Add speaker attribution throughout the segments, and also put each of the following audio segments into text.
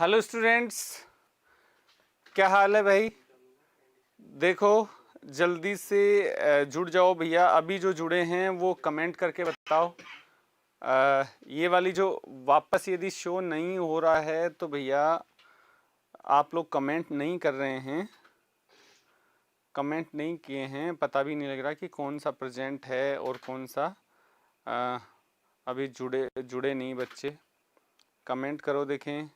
Speaker 1: Hello students, क्या हाल है भाई। देखो जल्दी से जुड़ जाओ भैया। अभी जो जुड़े हैं वो कमेंट करके बताओ। ये वाली जो वापस यदि शो नहीं हो रहा है तो भैया आप लोग कमेंट नहीं कर रहे हैं, कमेंट नहीं किए हैं, पता भी नहीं लग रहा कि कौन सा प्रेजेंट है और कौन सा अ, अभी जुड़े जुड़े नहीं बच्चे। कमेंट करो देखें।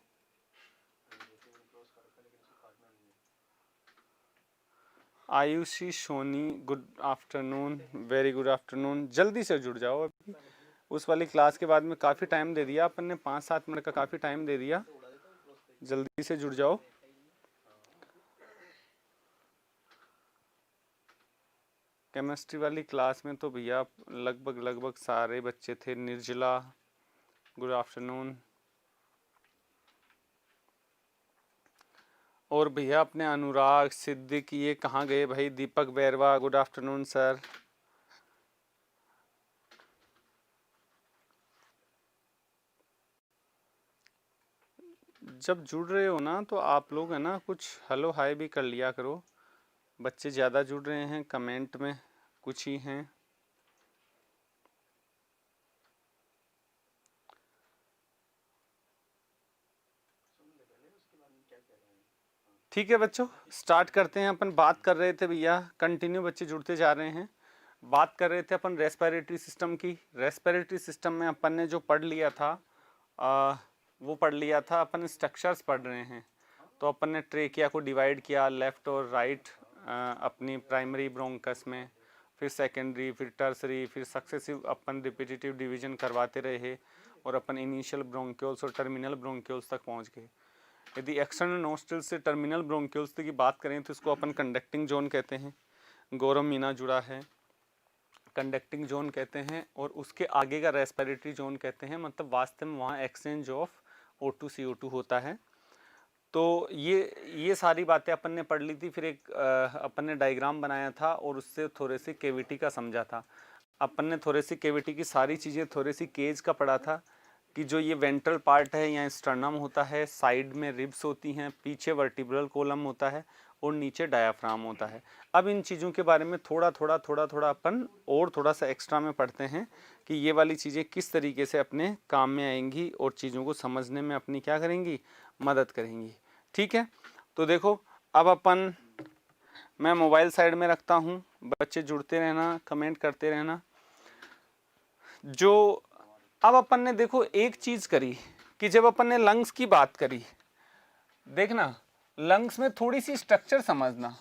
Speaker 1: Ayushi Soni good afternoon, very good afternoon. जल्दी से जुड़ जाओ। अभी उस वाली क्लास के बाद में काफ़ी टाइम दे दिया अपन ने, 5-7 मिनट का काफ़ी टाइम दे दिया। जल्दी से जुड़ जाओ। केमिस्ट्री वाली क्लास में तो भैया लगभग सारे बच्चे थे। निर्जला गुड आफ्टरनून। और भैया अपने अनुराग सिद्दीक ये कहाँ गए भाई। दीपक बैरवा गुड आफ्टरनून सर। जब जुड़ रहे हो ना तो आप लोग है ना कुछ हेलो हाय भी कर लिया करो। बच्चे ज़्यादा जुड़ रहे हैं, कमेंट में कुछ ही हैं। ठीक है बच्चों, स्टार्ट करते हैं। अपन बात कर रहे थे भैया, कंटिन्यू बच्चे जुड़ते जा रहे हैं। बात कर रहे थे अपन रेस्पिरेटरी सिस्टम की। रेस्पिरेटरी सिस्टम में अपन ने जो पढ़ लिया था वो पढ़ लिया था। अपन स्ट्रक्चर्स पढ़ रहे हैं। तो अपन ने ट्रेकिया को डिवाइड किया लेफ़्ट और राइट अपनी प्राइमरी ब्रोंकस में, फिर सेकेंडरी, फिर टर्सरी, फिर सक्सेसिव अपन रिपीटेटिव डिवीजन करवाते रहे और अपन इनिशियल ब्रोंक्यूल्स और टर्मिनल ब्रोंक्यूल्स तक पहुंच गए। यदि एक्सटर्नल नोस्ट्रल से टर्मिनल ब्रोंक्यूल्स की बात करें तो इसको अपन कंडक्टिंग जोन कहते हैं। गौरव मीना जुड़ा है। कंडक्टिंग जोन कहते हैं और उसके आगे का रेस्पिरेटरी जोन कहते हैं। मतलब वास्तव में वहाँ एक्सचेंज ऑफ O2 CO2 होता है। तो ये सारी बातें अपन ने पढ़ ली थी। फिर एक अपन ने डायग्राम बनाया था और उससे थोड़े सी कैविटी का समझा था। अपन ने थोड़ी सी कैविटी की सारी चीज़ें, थोड़ी सी केज का पढ़ा था कि जो ये वेंट्रल पार्ट है यहाँ स्टर्नम होता है, साइड में रिब्स होती हैं, पीछे वर्टिब्रल कॉलम होता है और नीचे डायाफ्राम होता है। अब इन चीज़ों के बारे में थोड़ा थोड़ा अपन और थोड़ा सा एक्स्ट्रा में पढ़ते हैं कि ये वाली चीज़ें किस तरीके से अपने काम में आएंगी और चीज़ों को समझने में अपनी क्या करेंगी, मदद करेंगी। ठीक है, तो देखो अब अपन, मैं मोबाइल साइड में रखता हूँ, बच्चे जुड़ते रहना, कमेंट करते रहना। जो अब अपन ने देखो एक चीज़ करी कि जब अपन ने लंग्स की बात करी, देखना लंग्स में थोड़ी सी स्ट्रक्चर समझना।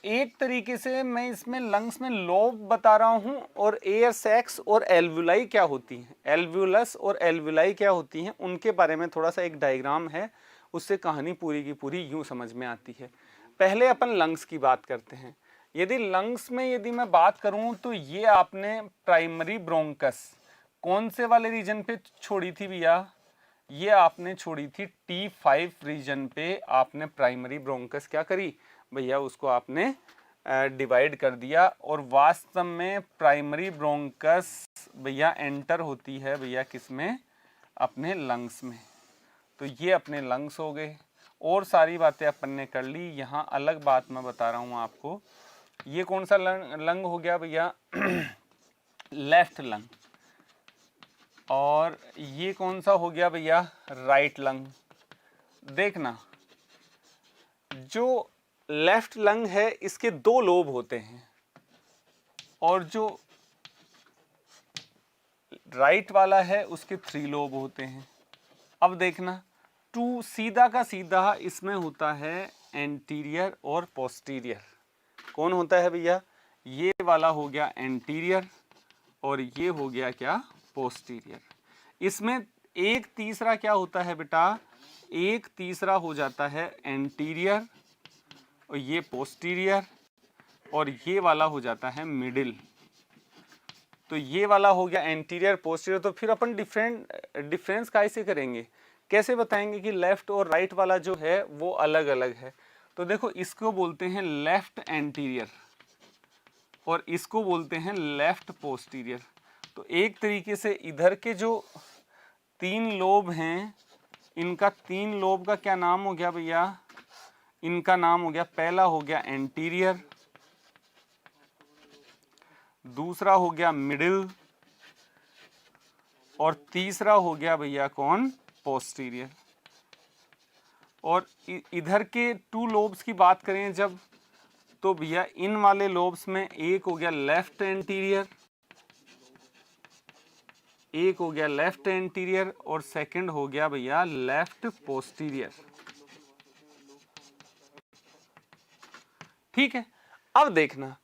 Speaker 1: एक तरीके से मैं इसमें लंग्स में लोब बता रहा हूं और एयर सैक्स और एल्वुलाई क्या होती हैं, एल्वुलस और एल्वुलाई क्या होती हैं, उनके बारे में थोड़ा सा एक डायग्राम है, उससे कहानी पूरी की पूरी यूं समझ में आती है। पहले अपन लंग्स की बात करते हैं। यदि लंग्स में यदि मैं बात करूं तो ये आपने प्राइमरी ब्रोंकस कौन से वाले रीजन पे छोड़ी थी भैया, ये आपने छोड़ी थी T5 रीजन पे। आपने प्राइमरी ब्रोंकस क्या करी भैया, उसको आपने डिवाइड कर दिया और वास्तव में प्राइमरी ब्रोंकस भैया एंटर होती है भैया किसमें, अपने लंग्स में। तो ये अपने लंग्स हो गए और सारी बातें अपन ने कर ली। यहाँ अलग बात मैं बता रहा हूँ आपको, ये कौन सा लंग हो गया भैया, लेफ्ट लंग। और ये कौन सा हो गया भैया, राइट लंग। देखना जो लेफ्ट लंग है इसके 2 लोब होते हैं और जो राइट वाला है उसके 3 लोब होते हैं। अब देखना टू सीधा का सीधा इसमें होता है एंटीरियर और पोस्टीरियर। कौन होता है भैया, ये वाला हो गया एंटीरियर और ये हो गया क्या, पोस्टीरियर। इसमें एक तीसरा क्या होता है बेटा, एक तीसरा हो जाता है एंटीरियर और ये पोस्टीरियर और ये वाला हो जाता है मिडिल। तो ये वाला हो गया एंटीरियर पोस्टीरियर। तो फिर अपन डिफरेंस कैसे करेंगे, कैसे बताएंगे कि लेफ्ट और राइट वाला जो है वो अलग अलग है। तो देखो इसको बोलते हैं लेफ्ट एंटीरियर और इसको बोलते हैं लेफ्ट पोस्टीरियर। तो एक तरीके से इधर के जो 3 लोब हैं इनका 3 लोब का क्या नाम हो गया भैया? इनका नाम हो गया, पहला हो गया एंटीरियर, दूसरा हो गया मिडिल, और तीसरा हो गया भैया कौन? पोस्टीरियर। और इधर के 2 लोब्स की बात करें जब, तो भैया इन वाले लोब्स में एक हो गया लेफ्ट एंटीरियर, एक हो गया लेफ्ट एंटीरियर, और सेकंड हो गया भैया लेफ्ट पोस्टीरियर। ठीक है, अब देखना,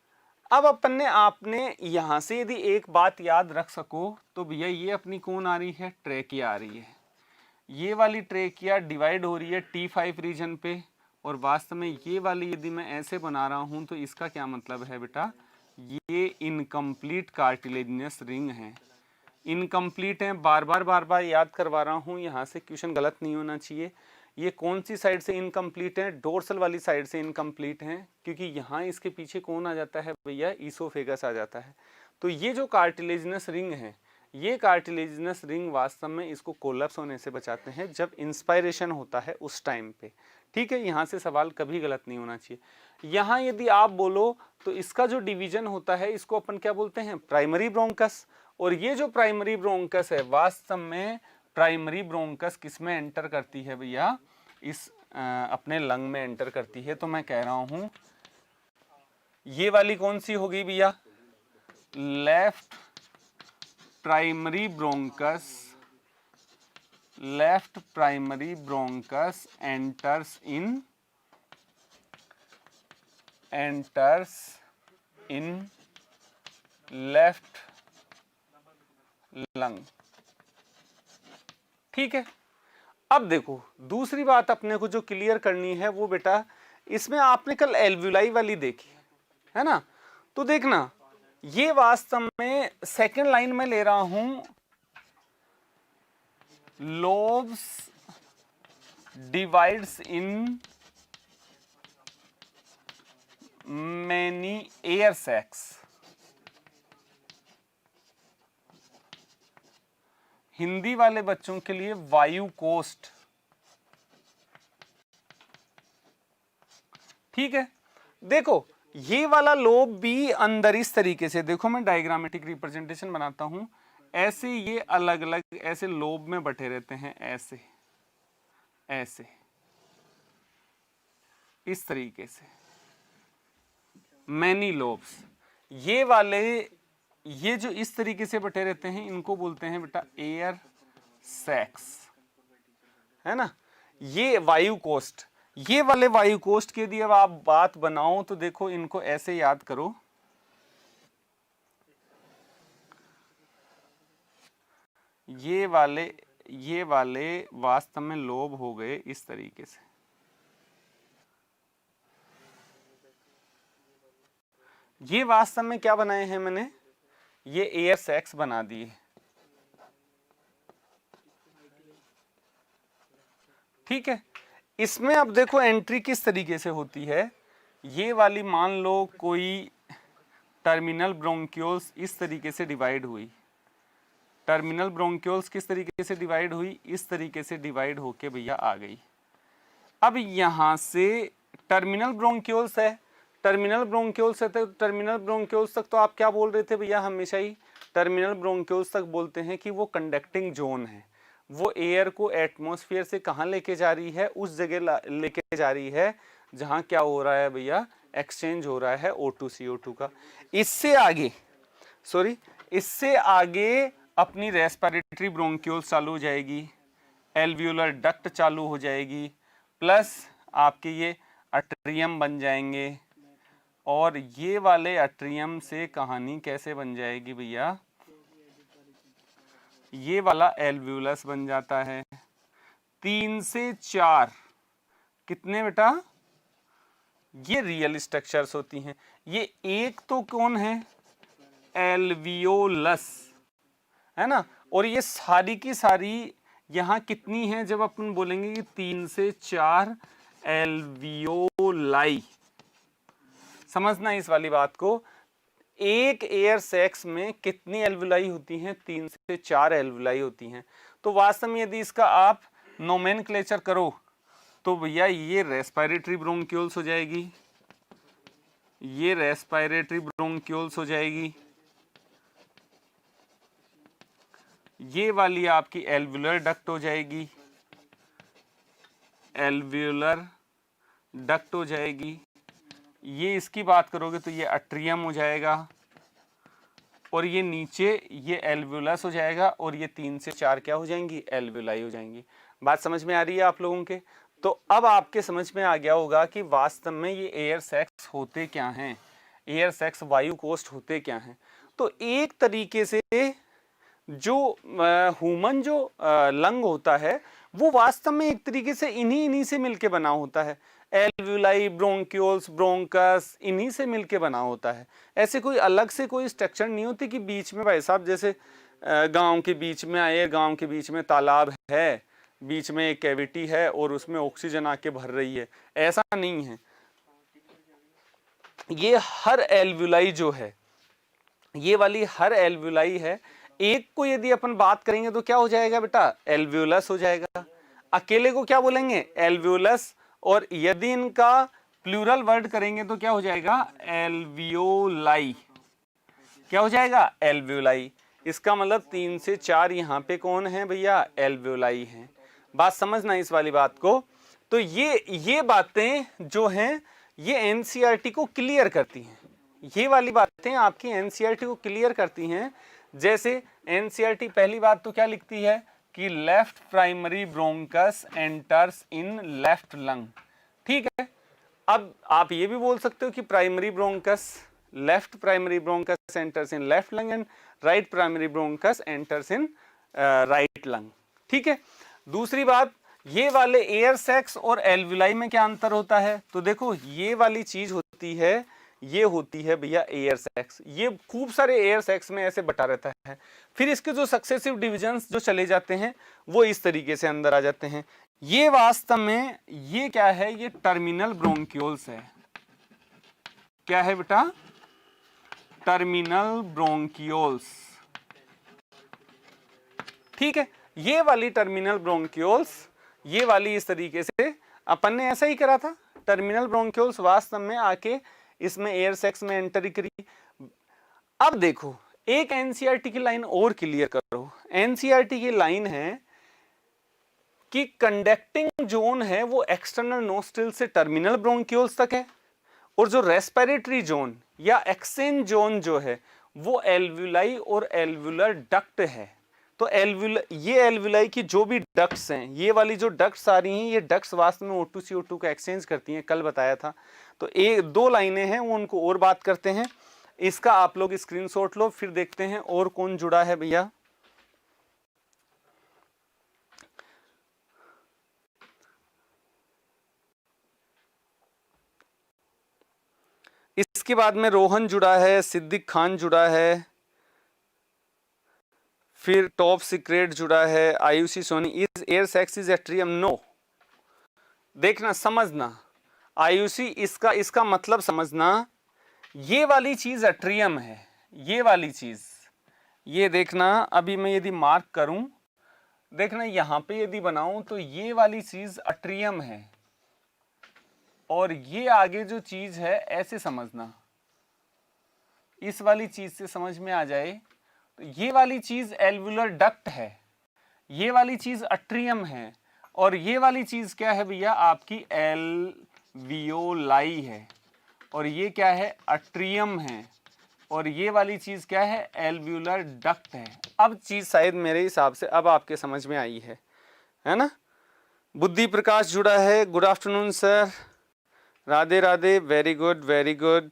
Speaker 1: अब अपन ने आपने यहां से यदि एक बात याद रख सको तो भैया ये अपनी कौन आ रही है? ट्रेकिया आ रही है। ये वाली ट्रेकिया डिवाइड हो रही है T5 रीजन पे, और वास्तव में ये वाली यदि मैं ऐसे बना रहा हूं तो इसका क्या मतलब है बेटा? ये इनकम्प्लीट कार्टिलेजिनस रिंग है, इनकम्प्लीट है। बार बार याद करवा रहा हूं, यहाँ से क्वेश्चन गलत नहीं होना चाहिए। ये कौन सी साइड से इनकम्प्लीट है? डोर्सल वाली साइड से इनकम्प्लीट है, क्योंकि यहाँ इसके पीछे कौन आ जाता है भैया? ईसोफेगस आ जाता है। तो ये जो कार्टिलेजिनस रिंग है, ये कार्टिलेजिनस रिंग वास्तव में इसको कोलैप्स होने से बचाते हैं जब इंस्पायरेशन होता है उस टाइम पे। ठीक है, यहाँ से सवाल कभी गलत नहीं होना चाहिए। यहाँ यदि आप बोलो तो इसका जो डिवीजन होता है इसको अपन क्या बोलते हैं? Primary bronchus. और ये जो प्राइमरी ब्रोंकस है, वास्तव में प्राइमरी ब्रोंकस किस में एंटर करती है भैया? इस अपने लंग में एंटर करती है। तो मैं कह रहा हूं ये वाली कौन सी होगी भैया? Left primary bronchus, left primary bronchus enters in left lung. ठीक है, अब देखो दूसरी बात अपने को जो क्लियर करनी है वो बेटा, इसमें आपने कल एल्वुलाई वाली देखी है ना? तो देखना, ये वास्तव में सेकंड लाइन में ले रहा हूं, lobes divides in many air sacs. Hindi वाले बच्चों के लिए वायु कोष्ठ। ठीक है, देखो ये वाला लोब भी अंदर इस तरीके से, देखो मैं डायग्रामेटिक रिप्रेजेंटेशन बनाता हूं, ऐसे ये अलग अलग ऐसे लोब में बटे रहते हैं, ऐसे ऐसे इस तरीके से मैनी लोब्स। ये वाले, ये जो इस तरीके से बटे रहते हैं इनको बोलते हैं बेटा एयर सैक्स, है ना? ये वायु कोष्ठ, ये वाले वायु कोष्ठ की यदि अब आप बात बनाओ तो देखो इनको ऐसे याद करो, ये वाले वास्तव में लोब हो गए इस तरीके से। ये वास्तव में क्या बनाए हैं मैंने? ये एयर सैक्स बना दिए। ठीक है, इसमें अब देखो एंट्री किस तरीके से होती है। ये वाली मान लो कोई टर्मिनल ब्रोंक्यूल्स इस तरीके से डिवाइड हुई, टर्मिनल ब्रोंक्यूल्स किस तरीके से डिवाइड हुई? इस तरीके से डिवाइड होके भैया आ गई। अब यहां से टर्मिनल ब्रोंक्यूल्स है, टर्मिनल ब्रोंक्यूल्स है, तो टर्मिनल ब्रोंक्यूल्स तक तो आप क्या बोल रहे थे भैया? हमेशा ही टर्मिनल ब्रोंक्यूल्स तक बोलते हैं कि वो कंडक्टिंग जोन है, वो एयर को एटमॉस्फेयर से कहाँ लेके जा रही है? उस जगह लेके जा रही है जहां क्या हो रहा है भैया? एक्सचेंज हो रहा है O2 CO2 का। इससे आगे अपनी रेस्पिरेटरी ब्रोंक्यूल्स चालू हो जाएगी, एल्वियोलर डक्ट चालू हो जाएगी, प्लस आपके ये अट्रियम बन जाएंगे, और ये वाले अट्रियम से कहानी कैसे बन जाएगी भैया? ये वाला एल्वियोलस बन जाता है। 3 से 4 कितने बेटा? ये रियल स्ट्रक्चर्स होती हैं। ये एक तो कौन है? एल्वियोलस, है ना? और ये सारी की सारी यहाँ कितनी है? जब अपन बोलेंगे कि 3 से 4 एल्वियोलाई, समझना इस वाली बात को। एक एयर सैक्स में कितनी एल्वुलाई होती हैं? 3 से 4 एल्वुलाई होती हैं। तो वास्तव में यदि इसका आप नोमेनक्लेचर करो तो भैया ये रेस्पिरेटरी ब्रोंक्यूल्स हो जाएगी, ये रेस्पिरेटरी ब्रोंक्यूल्स हो जाएगी, ये वाली आपकी एल्वुलर डक्ट हो जाएगी, एल्वुलर डक्ट हो जाएगी, ये इसकी बात करोगे तो ये अट्रियम हो जाएगा, और ये नीचे ये एल्वुलस हो जाएगा, और ये 3 से 4 क्या हो जाएंगी, एल्वुलाई हो जाएंगी। बात समझ में आ रही है आप लोगों के? तो अब आपके समझ में आ गया होगा कि वास्तव में ये एयर सैक्स होते क्या हैं, एयर सैक्स वायु कोष्ठ होते क्या हैं। तो एक तरीके से जो ह्यूमन जो लंग होता है वो वास्तव में एक तरीके से इन्हीं से मिलके बना होता है। एल्वुलाई, ब्रोंक्यूल्स, ब्रोंकस, इन्हीं से मिलके बना होता है। ऐसे कोई अलग से कोई स्ट्रक्चर नहीं होती कि बीच में भाई साहब जैसे गांव के बीच में आए, गांव के बीच में तालाब है, बीच में एक कैविटी है और उसमें ऑक्सीजन आके भर रही है, ऐसा नहीं है। ये हर एल्वुलाई जो है, ये वाली हर एल्वुलाई है, एक को यदि अपन बात करेंगे तो क्या हो जाएगा बेटा, एल्वुलस हो जाएगा। अकेले को क्या बोलेंगे, एल्वुलस, और यदि इनका प्लूरल वर्ड करेंगे तो क्या हो जाएगा, एल्वियोलाई। क्या हो जाएगा, एल्वुलाई। इसका मतलब 3 से 4 यहाँ पे कौन है भैया, एल्वुलाई हैं। बात समझना इस वाली बात को। तो ये बातें जो हैं ये एनसीईआरटी को क्लियर करती हैं, ये वाली बातें आपकी एनसीईआरटी को क्लियर करती हैं। जैसे एनसीईआरटी पहली बात तो क्या लिखती है कि left primary bronchus enters in left lung, ठीक है। अब आप ये भी बोल सकते हो कि primary bronchus, left primary bronchus enters in left lung and right primary bronchus enters in right lung, ठीक है। दूसरी बात, ये वाले एयर सैक्स और एल्वुलाई में क्या अंतर होता है, तो देखो ये वाली चीज होती है, ये होती है भैया एयर सैक्स। ये खूब सारे एयर सैक्स में ऐसे बटा रहता है, फिर इसके जो सक्सेसिव डिविजन्स जो चले जाते हैं वो इस तरीके से अंदर आ जाते हैं। ये वास्तव में ये क्या है, ये टर्मिनल ब्रोंक्यूल्स है। क्या है बेटा, टर्मिनल ब्रोंक्यूल्स, ठीक है। ये वाली टर्मिनल ब्रोंक्यूल्स, ये वाली इस तरीके से अपन ने ऐसा ही करा था। टर्मिनल ब्रोंक्यूल्स वास्तव में आके इसमें एयर सैक्स में एंटर करी। अब देखो एक एनसीईआरटी की लाइन और क्लियर करो। एनसीईआरटी की लाइन है कि कंडक्टिंग जोन है वो एक्सटर्नल नोस्ट्रिल से टर्मिनल ब्रोंक्यूल्स तक है, और जो रेस्पिरेटरी जोन या एक्सेंज जोन जो है वो एल्वुलाई और एल्वुलर डक्ट है। तो ये एल्वुलाई की जो भी डक्ट्स हैं, ये वाली जो डक्ट्स आ रही हैं, ये डक्ट्स वास्तव में O2 CO2 का एक्सचेंज करती हैं, कल बताया था। तो एक दो लाइनें हैं वो उनको और बात करते हैं। इसका आप लोग स्क्रीनशॉट लो, फिर देखते हैं और कौन जुड़ा है भैया। इसके बाद में रोहन जुड़ा है, सिद्दीक खान जुड़ा है, फिर टॉप सीक्रेट जुड़ा है, Ayushi Soni. Is air sacs is atrium? No. देखना समझना आयुषी, इसका मतलब समझना, ये वाली चीज एट्रियम है, ये वाली चीज, ये देखना। अभी मैं यदि मार्क करूं, देखना यहां पे यदि बनाऊं तो ये वाली चीज एट्रियम है, और ये आगे जो चीज है ऐसे समझना, इस वाली चीज से समझ में आ जाए तो ये वाली चीज एल्वुलर डक्ट है, ये वाली चीज एट्रियम है, और ये वाली चीज क्या है भैया, आपकी एल्वियोलाई है, और ये क्या है, एट्रियम है, और ये वाली चीज क्या है, एल्वुलर डक्ट है। अब चीज शायद मेरे हिसाब से अब आपके समझ में आई है ना। बुद्धि प्रकाश जुड़ा है, good afternoon sir, Radhe Radhe, very good very good.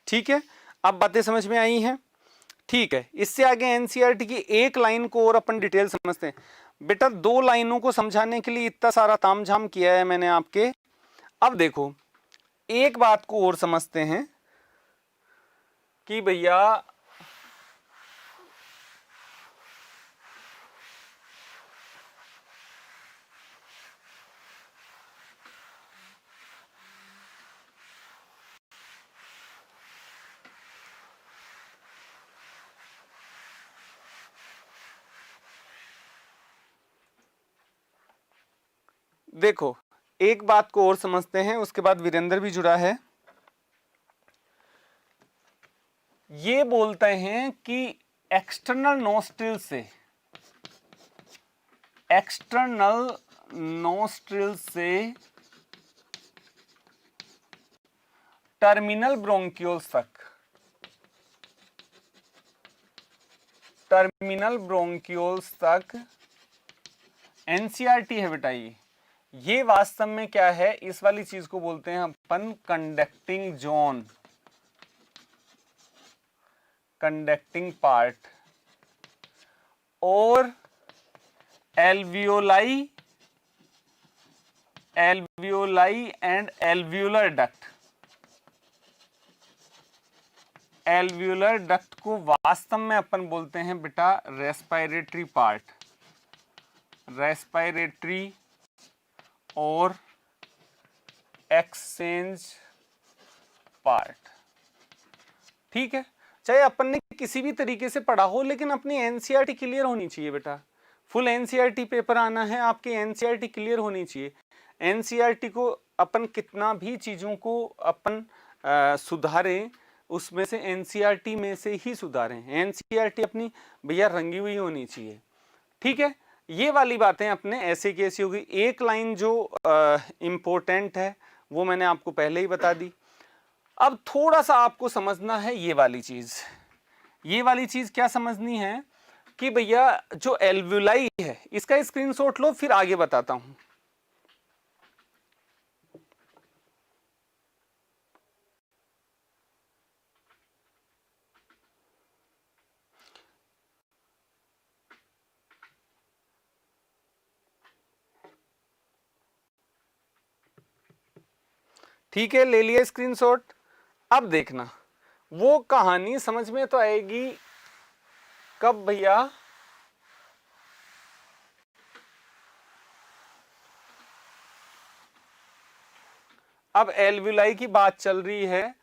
Speaker 1: ठीक है, अब बातें समझ में आई हैं, ठीक है। इससे आगे एनसीईआरटी की एक लाइन को और अपन डिटेल समझते हैं। बेटा 2 लाइनों को समझाने के लिए इतना सारा तामझाम किया है मैंने आपके। अब देखो एक बात को और समझते हैं कि भैया देखो एक बात को और समझते हैं, उसके बाद वीरेंद्र भी जुड़ा है। ये बोलते हैं कि एक्सटर्नल नोस्ट्रिल से टर्मिनल ब्रोंक्यूल्स तक एनसीईआरटी है बेटा। ये वास्तव में क्या है, इस वाली चीज को बोलते हैं अपन कंडक्टिंग जोन, कंडक्टिंग पार्ट। और एल्वियोलाई एंड एल्वियोलर डक्ट को वास्तव में अपन बोलते हैं बेटा रेस्पिरेटरी पार्ट, रेस्पिरेटरी और एक्सचेंज पार्ट। ठीक है, चाहे अपन ने किसी भी तरीके से पढ़ा हो, लेकिन अपनी एनसीईआरटी क्लियर होनी चाहिए बेटा। फुल एनसीईआरटी पेपर आना है, आपकी एनसीईआरटी क्लियर होनी चाहिए। एनसीईआरटी को अपन कितना भी चीजों को अपन सुधारें, उसमें से एनसीईआरटी में से ही सुधारें। एनसीईआरटी अपनी भैया रंगी हुई होनी चाहिए। ठीक है, ये वाली बातें अपने ऐसे की ऐसी होगी। एक लाइन जो इम्पोर्टेंट है वो मैंने आपको पहले ही बता दी। अब थोड़ा सा आपको समझना है ये वाली चीज। ये वाली चीज क्या समझनी है कि भैया जो एल्वियोलाई है, इसका स्क्रीनशॉट लो, फिर आगे बताता हूं। ठीक है, ले लिया स्क्रीनशॉट। अब देखना, वो कहानी समझ में तो आएगी कब भैया, अब एल्वियोलाई की बात चल रही है,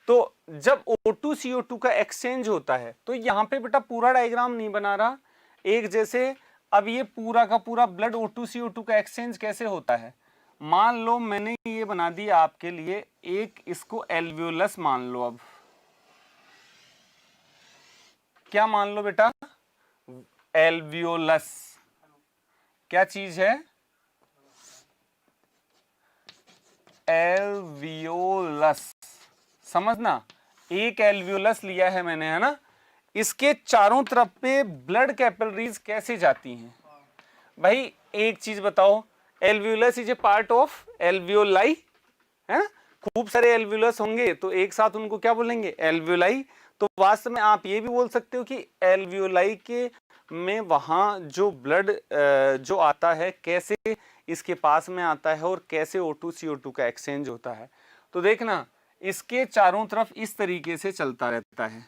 Speaker 1: तो जब O2 CO2 का एक्सचेंज होता है, तो यहां पे बेटा पूरा डायग्राम नहीं बना रहा एक जैसे। अब ये पूरा का पूरा ब्लड O2 CO2 का एक्सचेंज कैसे होता है, मान लो मैंने ये बना दिया आपके लिए एक, इसको एल्वियोलस मान लो। अब क्या मान लो बेटा, एल्वियोलस क्या चीज है, एल्वियोलस। समझना, एक एल्वियोलस लिया है मैंने, है ना, इसके चारों तरफ पे ब्लड कैपिलरीज कैसे जाती हैं भाई। एक चीज बताओ, alveolus is a part of alveoli, है ना। खूब सारे एल्वियोलस होंगे तो एक साथ उनको क्या बोलेंगे, एल्वियोलाई। तो वास्तव में आप ये भी बोल सकते हो कि एल्वियोलाई के में वहां जो ब्लड जो आता है कैसे इसके पास में आता है और कैसे O2 CO2 का एक्सचेंज होता है। तो देखना, इसके चारों तरफ इस तरीके से चलता रहता है।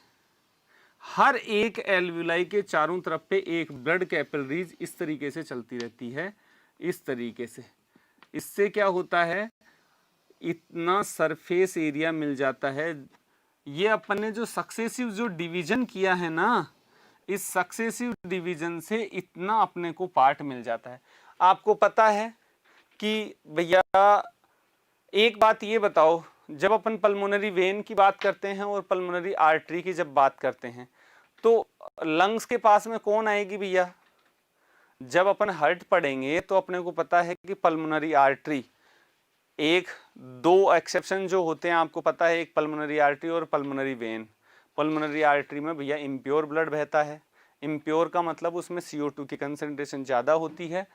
Speaker 1: हर एक एल्वियोलाई के चारों तरफ पे एक ब्लड कैपिलरीज इस तरीके से चलती रहती है, इस तरीके से। इससे क्या होता है, इतना सरफेस एरिया मिल जाता है। ये अपन ने जो सक्सेसिव जो डिवीजन किया है ना, इस सक्सेसिव डिवीजन से इतना अपने को पार्ट मिल जाता है। आपको पता है कि भैया एक बात ये बताओ, जब अपन पल्मोनरी वेन की बात करते हैं और पल्मोनरी आर्टरी की जब बात करते हैं, तो लंग्स के पास में कौन आएगी भैया। जब अपन हार्ट पढ़ेंगे तो अपने को पता है कि पल्मोनरी आर्टरी, एक दो एक्सेप्शन जो होते हैं आपको पता है, एक पल्मोनरी आर्टरी और पल्मोनरी वेन। पल्मोनरी आर्टरी में भैया इम्प्योर ब्लड बहता है। इम्प्योर का मतलब उसमें CO2 की कंसंट्रेशन ज़्यादा होती है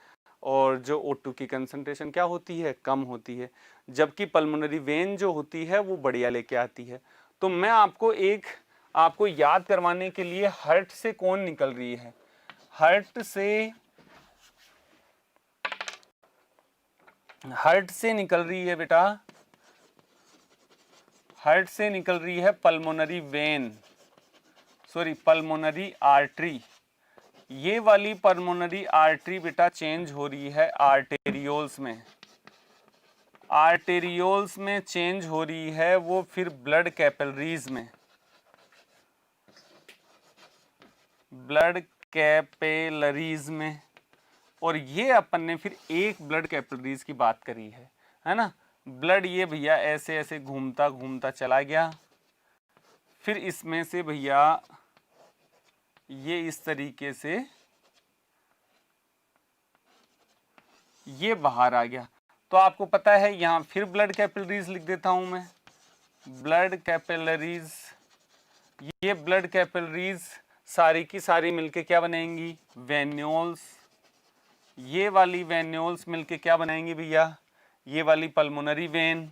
Speaker 1: और जो O2 की कंसंट्रेशन क्या होती है, कम होती है। जबकि पल्मोनरी वेन जो होती है वो बढ़िया लेके आती है। तो मैं आपको याद करवाने के लिए, हार्ट से कौन निकल रही है, हार्ट से निकल रही है बेटा, हार्ट से निकल रही है pulmonary vein, sorry pulmonary artery. ये वाली पल्मोनरी आर्टरी बेटा चेंज हो रही है आर्टेरियोल्स में, आर्टेरियोल्स में चेंज हो रही है वो फिर ब्लड कैपिलरीज में, ब्लड कैपिलरीज में। और ये अपन ने फिर एक ब्लड कैपिलरीज की बात करी है ना। ब्लड ये भैया ऐसे ऐसे घूमता घूमता चला गया, फिर इसमें से भैया ये इस तरीके से ये बाहर आ गया। तो आपको पता है यहां फिर ब्लड कैपिलरीज लिख देता हूं मैं, ब्लड कैपिलरीज। ये ब्लड कैपिलरीज सारी की सारी मिलके क्या बनाएंगी, वेन्यूल्स। ये वाली वेन्यूल्स मिलके क्या बनाएंगी भैया, ये वाली पल्मोनरी वेन।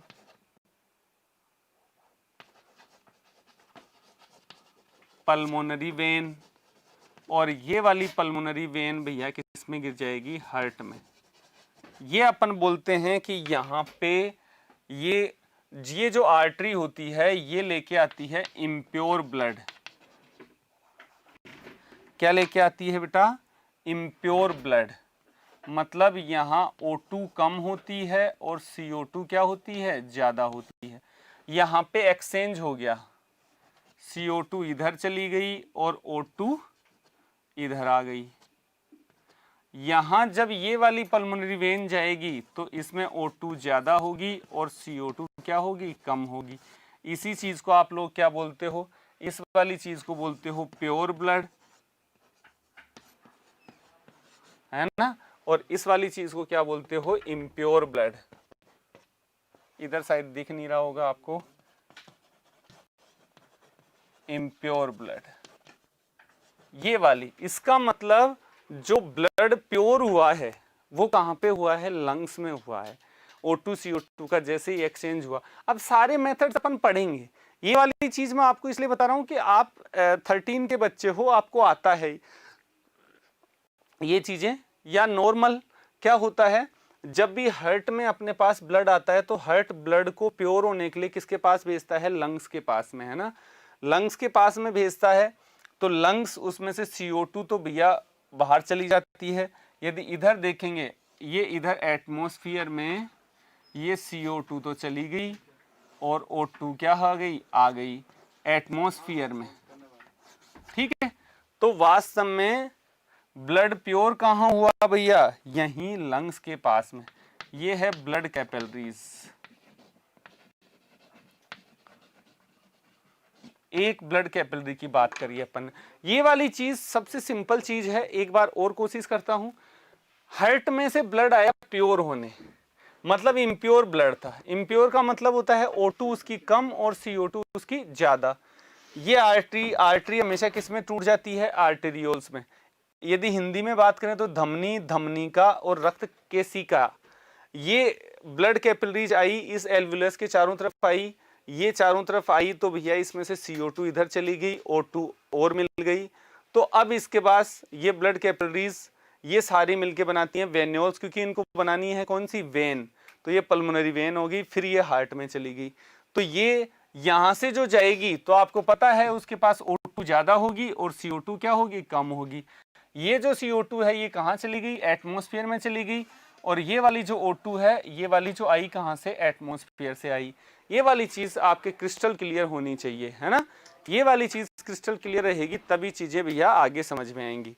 Speaker 1: पल्मोनरी वेन, और ये वाली पल्मोनरी वेन भैया किस में गिर जाएगी, हार्ट में। ये अपन बोलते हैं कि यहाँ पे ये जो आर्टरी होती है ये लेके आती है इम्प्योर ब्लड। क्या लेके आती है बेटा, इम्प्योर ब्लड। मतलब यहाँ O2 कम होती है और CO2 क्या होती है, ज्यादा होती है। यहाँ पे एक्सचेंज हो गया, CO2 इधर चली गई और O2 इधर आ गई। यहां जब ये वाली पल्मोनरी वेन जाएगी तो इसमें O2 ज्यादा होगी और CO2 क्या होगी, कम होगी। इसी चीज को आप लोग क्या बोलते हो, इस वाली चीज को बोलते हो प्योर ब्लड, है ना। और इस वाली चीज को क्या बोलते हो, इम्प्योर ब्लड। इधर शायद दिख नहीं रहा होगा आपको, इम्प्योर ब्लड ये वाली। इसका मतलब जो ब्लड प्योर हुआ है वो कहाँ पे हुआ है, लंग्स में हुआ है। O2 CO2 का जैसे ही एक्सचेंज हुआ। अब सारे मेथड्स अपन पढ़ेंगे। ये वाली चीज मैं आपको इसलिए बता रहा हूं कि आप 13 के बच्चे हो, आपको आता है ये चीजें। या नॉर्मल क्या होता है, जब भी हार्ट में अपने पास ब्लड आता है तो हार्ट ब्लड को प्योर होने के लिए किसके पास भेजता है, लंग्स के पास में, है ना। लंग्स के पास में भेजता है तो लंग्स उसमें से CO2 तो भैया बाहर चली जाती है। यदि इधर देखेंगे, ये इधर एटमॉस्फेयर में ये CO2 तो चली गई और O2 क्या आ गई एटमॉस्फेयर में, ठीक है। तो वास्तव में ब्लड प्योर कहाँ हुआ भैया, यहीं लंग्स के पास में। ये है ब्लड कैपिलरीज। एक ब्लड कैपिलरी की बात करिए अपन। ये वाली चीज सबसे सिंपल चीज है। एक बार और कोशिश करता हूं। हार्ट में से ब्लड आया प्योर होने, मतलब इम्प्योर ब्लड था। इम्प्योर का मतलब होता है O2 उसकी कम और CO2 उसकी ज्यादा। ये आर्टरी हमेशा किस में टूट जाती है, आर्टेरियोल्स में। यदि हिंदी में बात करें तो धमनी, धमनिका और रक्त केशिका। ये ब्लड कैपिलरीज आई, इस एल्वुलस के चारों तरफ आई, ये चारों तरफ आई तो भैया इसमें से CO2 इधर चली गई, O2 और मिल गई। तो अब इसके पास ये ब्लड कैपिलरीज ये सारी मिलके बनाती हैं वेन्यूल्स, क्योंकि इनको बनानी है कौन सी, वेन। तो ये पल्मोनरी वेन होगी, फिर ये हार्ट में चली गई। तो ये यहां से जो जाएगी तो आपको पता है उसके पास O2 ज्यादा होगी और CO2 क्या होगी, कम होगी। ये जो CO2 है ये कहाँ चली गई, एटमॉस्फेयर में चली गई। और ये वाली जो O2 है ये वाली जो आई कहाँ से, एटमॉस्फेयर से आई। ये वाली चीज आपके क्रिस्टल क्लियर होनी चाहिए, है ना। ये वाली चीज क्रिस्टल क्लियर रहेगी तभी चीजें भैया आगे समझ में आएंगी।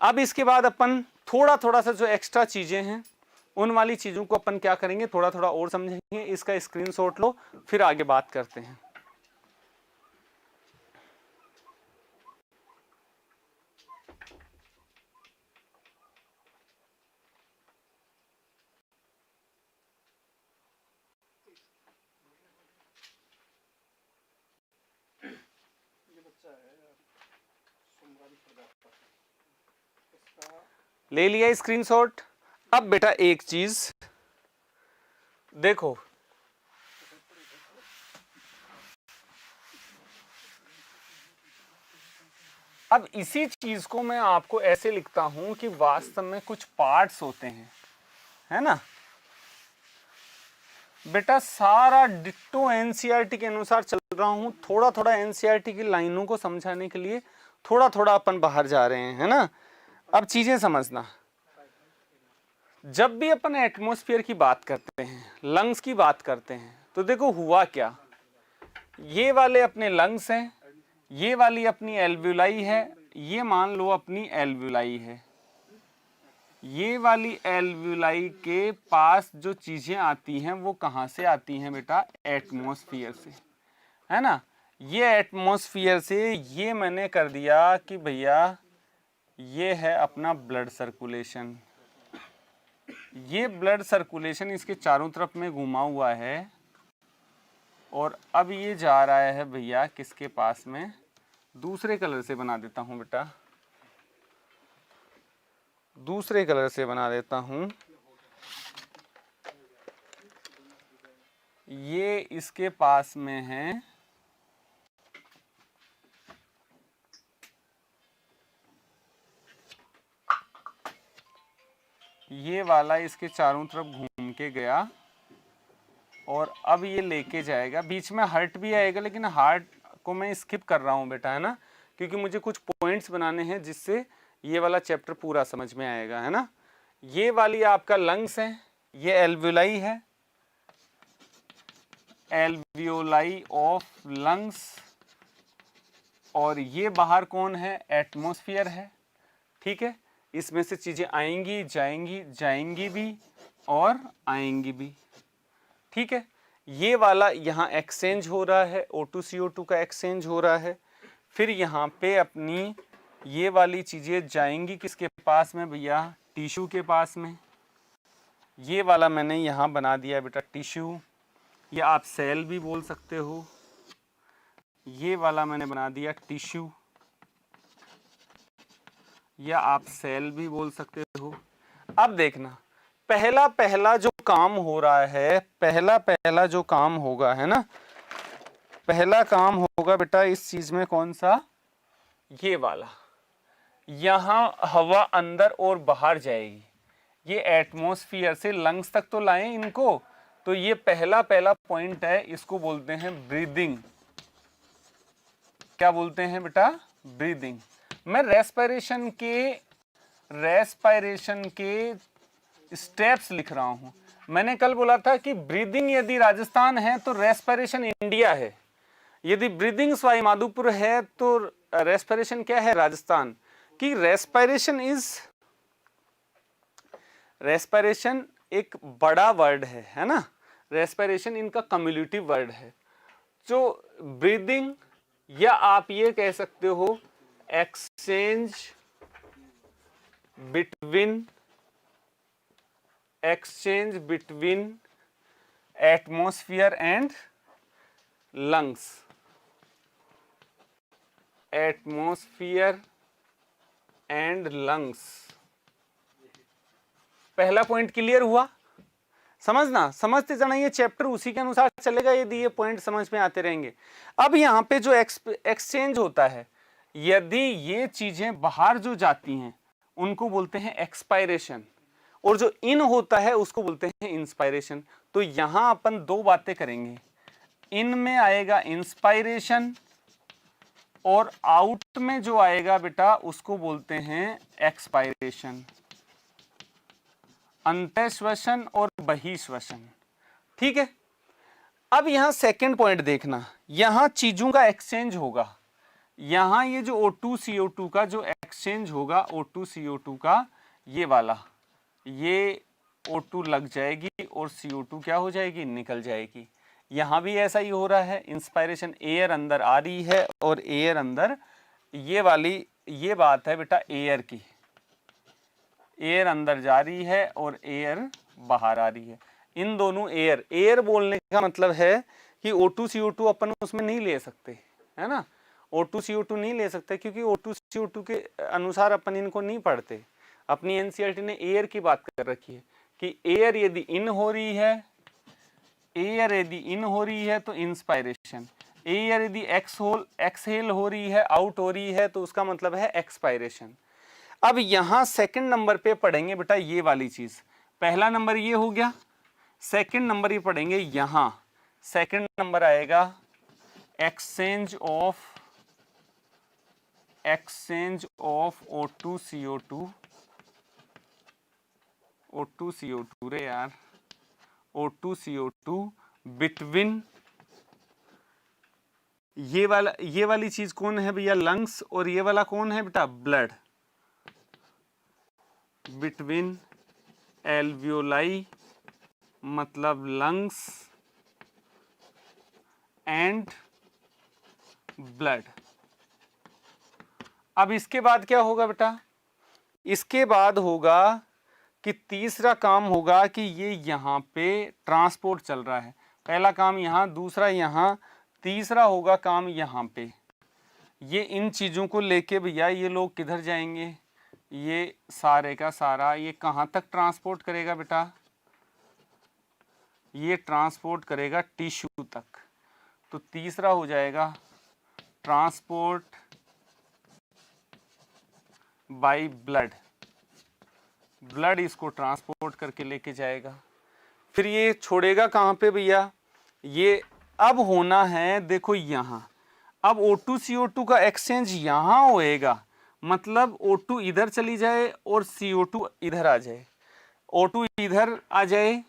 Speaker 1: अब इसके बाद अपन थोड़ा थोड़ा सा जो एक्स्ट्रा चीजें हैं उन वाली चीजों को अपन क्या करेंगे, थोड़ा थोड़ा और समझेंगे। इसका स्क्रीनशॉट लो, फिर आगे बात करते हैं। ले लिया स्क्रीनशॉट। अब बेटा एक चीज देखो, अब इसी चीज को मैं आपको ऐसे लिखता हूं कि वास्तव में कुछ पार्ट्स होते हैं, है ना। बेटा सारा डिट्टो एनसीईआरटी के अनुसार चल रहा हूं, थोड़ा थोड़ा एनसीईआरटी की लाइनों को समझाने के लिए थोड़ा थोड़ा अपन बाहर जा रहे हैं, है ना। अब चीजें समझना, जब भी अपन एटमॉस्फेयर की बात करते हैं, लंग्स की बात करते हैं, तो देखो हुआ क्या, ये वाले अपने लंग्स हैं, ये वाली अपनी एल्वुलाई है, ये मान लो अपनी एल्वुलाई है, ये वाली एल्वुलाई के पास जो चीजें आती हैं वो कहाँ से आती हैं बेटा? एटमॉस्फेयर से, है ना। ये एटमॉस्फेयर से ये मैंने कर दिया कि भैया ये है अपना ब्लड सर्कुलेशन। ये ब्लड सर्कुलेशन इसके चारों तरफ में घुमा हुआ है और अब ये जा रहा है भैया किसके पास में? दूसरे कलर से बना देता हूं बेटा, दूसरे कलर से बना देता हूं। ये इसके पास में है ये वाला, इसके चारों तरफ घूम के गया और अब ये लेके जाएगा। बीच में हार्ट भी आएगा लेकिन हार्ट को मैं स्किप कर रहा हूँ बेटा, है ना, क्योंकि मुझे कुछ पॉइंट्स बनाने हैं जिससे ये वाला चैप्टर पूरा समझ में आएगा, है ना। ये वाली आपका लंग्स है, ये एल्वुलाई है, एल्वियोलाई ऑफ लंग्स, और ये बाहर कौन है? एटमॉस्फेयर है, ठीक है। इसमें से चीजें आएंगी जाएंगी, जाएंगी भी और आएंगी भी, ठीक है। ये वाला यहाँ एक्सचेंज हो रहा है, O2CO2 का एक्सचेंज हो रहा है। फिर यहाँ पे अपनी ये वाली चीजें जाएंगी किसके पास में भैया? टिश्यू के पास में। ये वाला मैंने यहाँ बना दिया बेटा टिश्यू, या आप सेल भी बोल सकते हो। ये वाला मैंने बना दिया टिश्यू, या आप सेल भी बोल सकते हो। अब देखना, पहला पहला जो काम हो रहा है, पहला पहला जो काम होगा, है ना, पहला काम होगा बेटा इस चीज में कौन सा? ये वाला। यहां हवा अंदर और बाहर जाएगी। ये एटमॉस्फेयर से लंग्स तक तो लाएं इनको, तो ये पहला पहला पॉइंट है, इसको बोलते हैं ब्रीदिंग। क्या बोलते हैं बेटा? ब्रीदिंग। मैं रेस्पिरेशन के स्टेप्स लिख रहा हूं। मैंने कल बोला था कि ब्रीदिंग यदि राजस्थान है तो रेस्पिरेशन इंडिया है, यदि ब्रीदिंग सवाई माधोपुर है तो रेस्पिरेशन क्या है? राजस्थान। कि रेस्पिरेशन एक बड़ा वर्ड है ना। रेस्पिरेशन इनका कम्युलेटिव वर्ड है। जो ब्रीदिंग, या आप ये कह सकते हो exchange between atmosphere and lungs, atmosphere and lungs. पहला पॉइंट क्लियर हुआ? समझना, समझते जाना, ये चैप्टर उसी के अनुसार चलेगा यदि ये पॉइंट समझ में आते रहेंगे। अब यहाँ पे जो एक्सचेंज होता है, यदि ये चीजें बाहर जो जाती हैं उनको बोलते हैं एक्सपायरेशन, और जो इन होता है उसको बोलते हैं इंस्पायरेशन। तो यहां अपन दो बातें करेंगे, इन में आएगा इंस्पायरेशन और आउट में जो आएगा बेटा उसको बोलते हैं एक्सपायरेशन। अंतःश्वसन और बहिश्वसन, ठीक है। अब यहां सेकंड पॉइंट देखना, यहां चीजों का एक्सचेंज होगा। यहां ये जो O2CO2 का जो एक्सचेंज होगा, O2CO2 का ये वाला, ये O2 लग जाएगी और CO2 क्या हो जाएगी? निकल जाएगी। यहां भी ऐसा ही हो रहा है, इंस्पायरेशन, एयर अंदर आ रही है और एयर अंदर, ये वाली ये बात है बेटा एयर की, एयर अंदर जा रही है और एयर बाहर आ रही है। इन दोनों एयर बोलने का मतलब है कि O2CO2 अपन उसमें नहीं ले सकते, है ना। O2CO2 नहीं ले सकते क्योंकि O2CO2 के अनुसार अपन इनको नहीं पढ़ते। अपनी NCERT ने एयर की बात कर रखी है कि एयर यदि इन हो रही है, एयर यदि इन हो रही है तो इंस्पायरेशन, एयर यदि एक्सहेल हो रही है, आउट हो रही है, तो उसका मतलब है एक्सपायरेशन। अब यहां सेकंड नंबर पे पढ़ेंगे बेटा ये वाली चीज। पहला नंबर ये हो गया, सेकंड नंबर ये पढ़ेंगे यहां, सेकंड नंबर आएगा एक्सचेंज ऑफ O2CO2 रे यार, O2CO2 बिटवीन, ये वाली चीज कौन है भैया? लंग्स, और ये वाला कौन है बेटा? ब्लड। बिटवीन एल्वियोलाई मतलब लंग्स एंड ब्लड। अब इसके बाद क्या होगा बेटा, इसके बाद होगा कि तीसरा काम होगा कि ये यहाँ पे ट्रांसपोर्ट चल रहा है, पहला काम यहाँ, दूसरा यहाँ, तीसरा होगा काम यहाँ पे। ये इन चीज़ों को लेके भैया ये लोग किधर जाएंगे, ये सारे का सारा ये कहाँ तक ट्रांसपोर्ट करेगा बेटा, ये ट्रांसपोर्ट करेगा टिश्यू तक। तो तीसरा हो जाएगा ट्रांसपोर्ट बाय ब्लड, ब्लड इसको ट्रांसपोर्ट करके लेके जाएगा। फिर ये छोड़ेगा कहाँ पे भैया, ये अब होना है देखो यहाँ, अब O2 CO2 का एक्सचेंज यहाँ होएगा, मतलब O2 इधर चली जाए और CO2 इधर आ जाए, O2 इधर आ जाए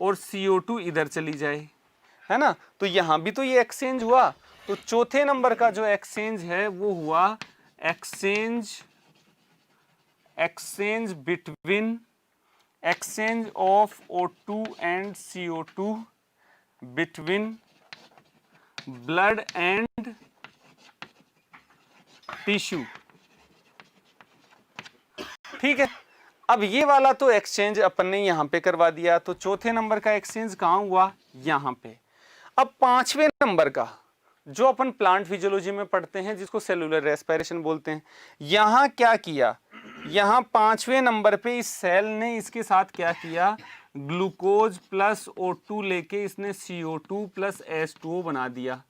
Speaker 1: और CO2 इधर चली जाए, है ना। तो यहाँ भी तो ये एक्सचेंज हुआ। तो चौथे नंबर का जो एक्सचेंज है वो हुआ exchange between exchange of O2 and CO2 between blood and tissue. ठीक है, अब ये वाला तो एक्सचेंज अपन ने यहां पे करवा दिया। तो चौथे नंबर का एक्सचेंज कहां हुआ, यहां पे। अब पांचवें नंबर का जो अपन प्लांट फिजियोलॉजी में पढ़ते हैं, जिसको सेलुलर रेस्पिरेशन बोलते हैं, यहां क्या किया, यहां पांचवें नंबर पे इस सेल ने इसके साथ क्या किया, ग्लूकोज प्लस O2 लेके इसने CO2 प्लस H2O बना दिया,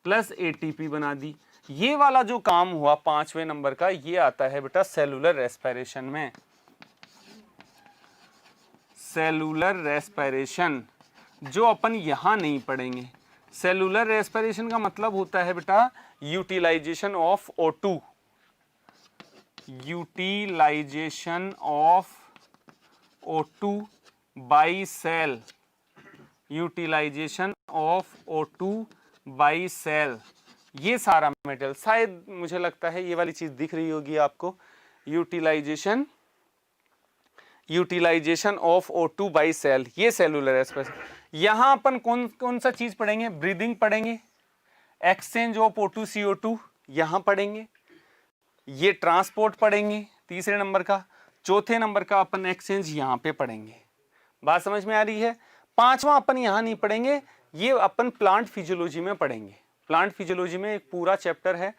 Speaker 1: प्लस ATP बना दी। ये वाला जो काम हुआ पांचवें नंबर का, ये आता है बेटा सेलुलर रेस्पिरेशन में। सेलुलर रेस्पिरेशन जो अपन यहां नहीं पढ़ेंगे। सेलुलर रेस्पिरेशन का मतलब होता है बेटा utilization of O2, utilization of O2 by cell, utilization of O2 by cell. ये सारा मेटेरियल, शायद मुझे लगता है ये वाली चीज दिख रही होगी आपको, utilization of O2 by cell, ये सेलुलर रेस्पिरेशन। यहां अपन कौन सा चीज पढ़ेंगे, ब्रीदिंग पढ़ेंगे, एक्सचेंज ऑफ O2 CO2 यहां पढ़ेंगे, ये ट्रांसपोर्ट पढ़ेंगे तीसरे नंबर का, चौथे नंबर का अपन एक्सचेंज यहां पे पढ़ेंगे। बात समझ में आ रही है। पांचवा अपन यहां नहीं पढ़ेंगे, ये अपन प्लांट फिजियोलॉजी में पढ़ेंगे। प्लांट फिजियोलॉजी में एक पूरा चैप्टर है,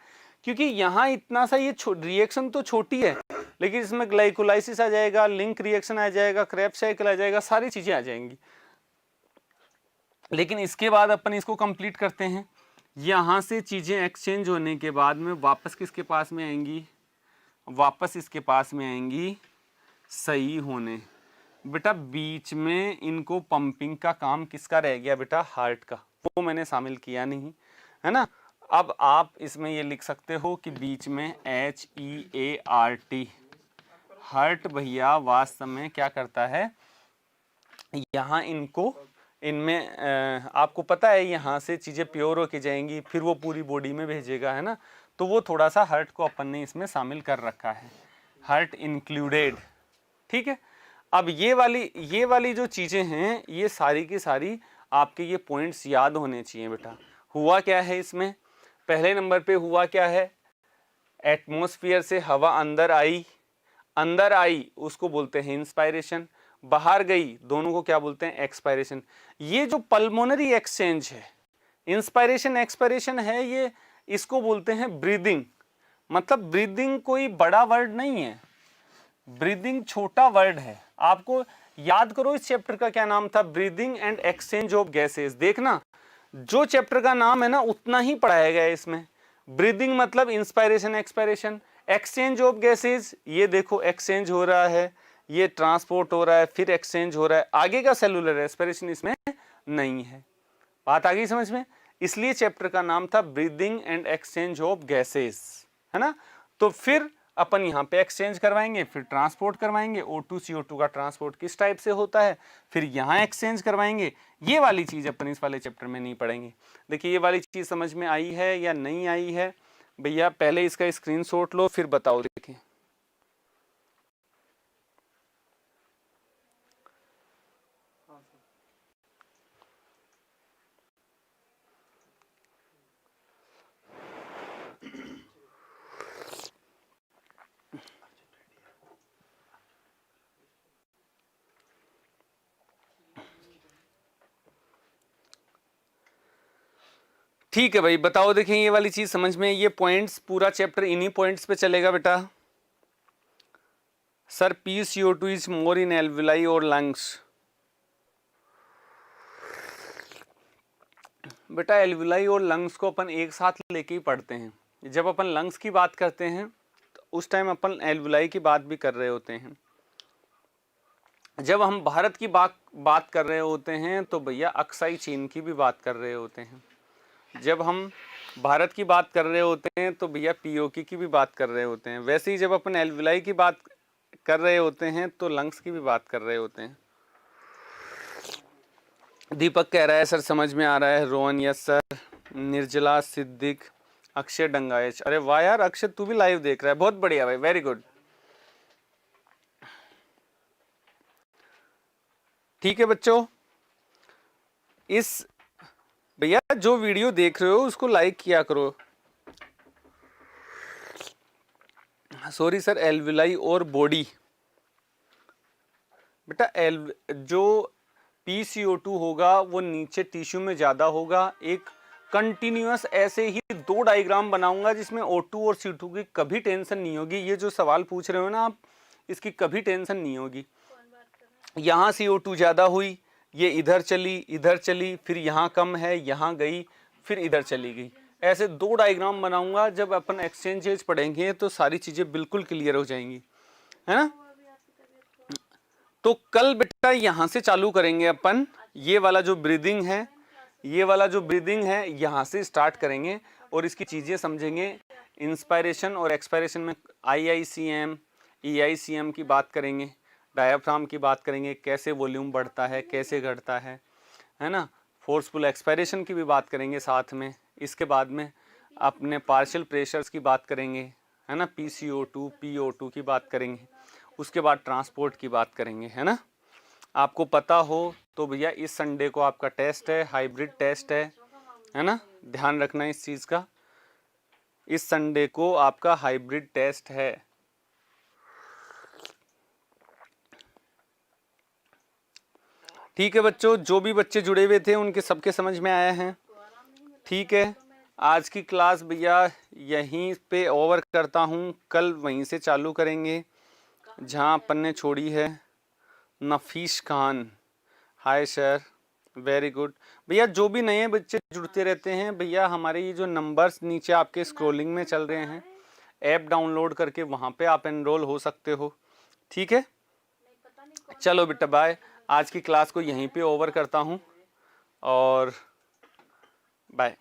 Speaker 1: क्योंकि यहाँ इतना सा ये रिएक्शन तो छोटी है, लेकिन इसमें ग्लाइकोलाइसिस आ जाएगा, लिंक रिएक्शन आ जाएगा, क्रेब्स साइकिल आ जाएगा, सारी चीजें आ जाएंगी। लेकिन इसके बाद अपन इसको कंप्लीट करते हैं। यहाँ से चीजें एक्सचेंज होने के बाद में वापस किसके पास में आएंगी, वापस इसके पास में आएंगी सही होने। बेटा बीच में इनको पंपिंग का काम किसका रह गया बेटा, हार्ट का, वो मैंने शामिल किया नहीं, है ना। अब आप इसमें ये लिख सकते हो कि बीच में HEART, हार्ट भैया वास्तव में क्या करता है, यहाँ इनको इनमें आपको पता है यहाँ से चीज़ें प्योर होके जाएंगी, फिर वो पूरी बॉडी में भेजेगा, है ना। तो वो थोड़ा सा हार्ट को अपन ने इसमें शामिल कर रखा है, हार्ट इंक्लूडेड। ठीक है, अब ये वाली जो चीज़ें हैं, ये सारी की सारी आपके ये पॉइंट्स याद होने चाहिए बेटा। हुआ क्या है इसमें, पहले नंबर पे हुआ क्या है, एटमॉस्फेयर से हवा अंदर आई उसको बोलते हैं इंस्पायरेशन, बाहर गई दोनों को क्या बोलते हैं, एक्सपायरेशन। ये जो पल्मोनरी एक्सचेंज है, इंस्पायरेशन एक्सपायरेशन है, ये इसको बोलते हैं ब्रीदिंग। मतलब ब्रीदिंग कोई बड़ा वर्ड नहीं है, ब्रीदिंग छोटा वर्ड है। आपको याद करो इस चैप्टर का क्या नाम था, breathing and exchange of gases. देखना जो चैप्टर का नाम है ना उतना ही पढ़ाया गया है इसमें। ब्रीदिंग मतलब inspiration expiration, exchange of gases, ये देखो एक्सचेंज हो रहा है, ये ट्रांसपोर्ट हो रहा है, फिर एक्सचेंज हो रहा है, आगे का सेलुलर रेस्पिरेशन इसमें नहीं है। बात आ गई समझ में, इसलिए चैप्टर का नाम था breathing and exchange of gases, है ना। तो फिर अपन यहाँ पे एक्सचेंज करवाएंगे, फिर ट्रांसपोर्ट करवाएंगे। O2 CO2 का ट्रांसपोर्ट किस टाइप से होता है, फिर यहाँ एक्सचेंज करवाएंगे। ये वाली चीज़ अपन इस वाले चैप्टर में नहीं पढ़ेंगे। देखिए ये वाली चीज़ समझ में आई है या नहीं आई है भैया, पहले इसका स्क्रीनशॉट लो फिर बताओ। देखिए ठीक है भाई, बताओ देखें ये वाली चीज समझ में, ये पॉइंट्स पूरा चैप्टर इन्हीं पॉइंट्स पे चलेगा बेटा। Sir PCO2 is more in alveoli और लंग्स। बेटा एल्विलाई और लंग्स को अपन एक साथ लेके ही पढ़ते हैं। जब अपन लंग्स की बात करते हैं तो उस टाइम अपन एल्विलाई की बात भी कर रहे होते हैं। जब हम भारत की बात कर रहे होते हैं तो भैया अक्साई चेन की भी बात कर रहे होते हैं। जब हम भारत की बात कर रहे होते हैं तो भैया POK की भी बात कर रहे होते हैं। वैसे ही जब अपन एल्विलाई की बात कर रहे होते हैं तो लंग्स की भी बात कर रहे होते हैं। दीपक कह रहा है सर समझ में आ रहा है। Rohan yes sir. निर्जला, सिद्दीक, अक्षय डंगायच, अरे वाह यार अक्षय तू भी लाइव देख रहा है, बहुत बढ़िया भाई, वेरी गुड। ठीक है बच्चों, इस भैया जो वीडियो देख रहे हो उसको लाइक किया करो। सॉरी सर, एल्विलाई और बॉडी बेटा जो PCO2 होगा वो नीचे टिश्यू में ज्यादा होगा। एक कंटिन्यूअस ऐसे ही 2 डायग्राम बनाऊंगा जिसमें O2 और C2 की कभी टेंशन नहीं होगी। ये जो सवाल पूछ रहे हो ना आप, इसकी कभी टेंशन नहीं होगी। यहाँ CO2 ज्यादा हुई, ये इधर चली, फिर यहाँ कम है, यहाँ गई, फिर इधर चली गई। ऐसे 2 डायग्राम बनाऊंगा। जब अपन एक्सचेंजेस पढ़ेंगे तो सारी चीजें बिल्कुल क्लियर हो जाएंगी, है ना। तो कल बेटा यहाँ से चालू करेंगे अपन। ये वाला जो ब्रीदिंग है, यहाँ से स्टार्ट करेंगे और इसकी चीजें समझेंगे। इंस्पायरेशन और एक्सपायरेशन में IICM, EICM की बात करेंगे, डायाफ्राम की बात करेंगे, कैसे वॉल्यूम बढ़ता है, कैसे घटता है ना। फोर्सफुल एक्सपायरेशन की भी बात करेंगे साथ में। इसके बाद में अपने पार्शियल प्रेशर्स की बात करेंगे, है ना। PCO2, PO2 की बात करेंगे। उसके बाद ट्रांसपोर्ट की बात करेंगे, है ना। आपको पता हो तो भैया इस संडे को आपका टेस्ट है, हाइब्रिड टेस्ट है ना। ध्यान रखना इस चीज का, इस संडे को आपका हाइब्रिड टेस्ट है। ठीक है बच्चों, जो भी बच्चे जुड़े हुए थे उनके सबके समझ में आया है। ठीक है, आज की क्लास भैया यहीं पे ओवर करता हूँ। कल वहीं से चालू करेंगे जहाँ अपन ने छोड़ी है। Nafees Khan, hi sir, very good. भैया जो भी नए बच्चे जुड़ते रहते हैं भैया, हमारे ये जो नंबर्स नीचे आपके स्क्रॉलिंग में चल रहे हैं, ऐप डाउनलोड करके वहाँ पे आप एनरोल हो सकते हो। ठीक है, चलो बेटा बाय। आज की क्लास को यहीं पे ओवर करता हूँ और बाय।